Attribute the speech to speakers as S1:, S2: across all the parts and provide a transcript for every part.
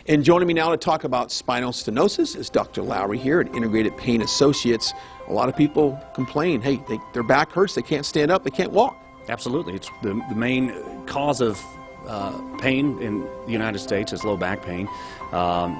S1: And joining me now to talk about spinal stenosis is Dr. Lowry here at Integrated Pain Associates. A lot of people complain, hey, their back hurts, they can't stand up, they can't walk. Absolutely.
S2: It's the main cause of pain in the United States is low back pain.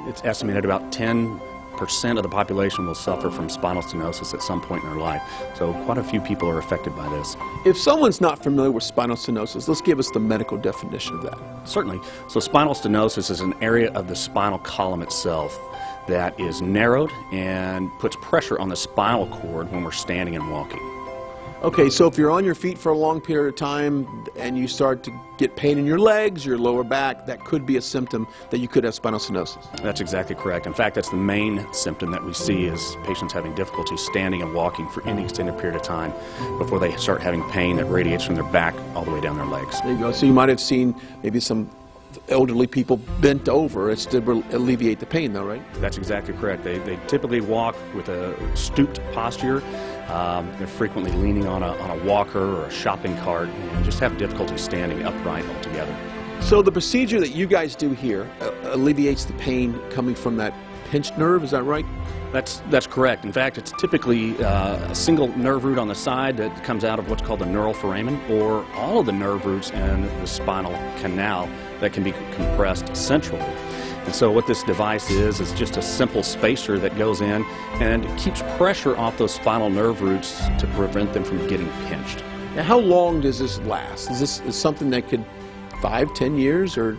S2: It's estimated about 10% of the population will suffer from spinal stenosis at some point in their life. So quite a few people are affected by this.
S1: If someone's not familiar with spinal stenosis, let's give us the medical definition of that.
S2: Certainly. So spinal stenosis is an area of the spinal column itself that is narrowed and puts pressure on the spinal cord when we're standing and walking.
S1: Okay, so if you're on your feet for a long period of time and you start to get pain in your legs, your lower back, that could be a symptom that you could have spinal stenosis.
S2: That's exactly correct. In fact, that's the main symptom that we see is patients having difficulty standing and walking for any extended period of time before they start having pain that radiates from their back all the way down their legs.
S1: There you go. So you might have seen maybe some elderly people bent over. It's to alleviate the pain though, right?
S2: That's exactly correct. They typically walk with a stooped posture. They're frequently leaning on a walker or a shopping cart and just have difficulty standing upright altogether.
S1: So the procedure that you guys do here alleviates the pain coming from that pinched nerve, is that right?
S2: That's correct. In fact, it's typically a single nerve root on the side that comes out of what's called the neural foramen, or all of the nerve roots in the spinal canal that can be compressed centrally. And so what this device is just a simple spacer that goes in and keeps pressure off those spinal nerve roots to prevent them from getting pinched.
S1: Now, how long does this last? Is this something that could 5-10 years or?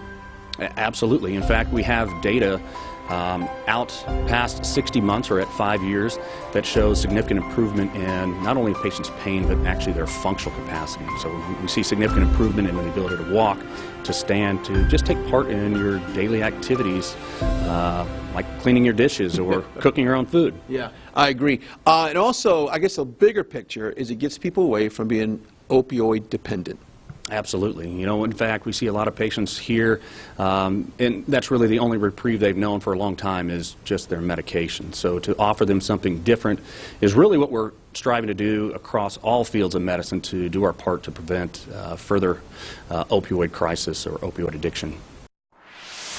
S2: Absolutely. In fact, we have data out past 60 months or at 5 years that shows significant improvement in not only a patient's pain but actually their functional capacity. So we see significant improvement in the ability to walk, to stand, to just take part in your daily activities like cleaning your dishes or cooking your own food.
S1: Yeah, I agree. And also, I guess a bigger picture is it gets people away from being opioid dependent.
S2: Absolutely. You know, in fact, we see a lot of patients here, and that's really the only reprieve they've known for a long time is just their medication. So to offer them something different is really what we're striving to do across all fields of medicine to do our part to prevent further opioid crisis or opioid addiction.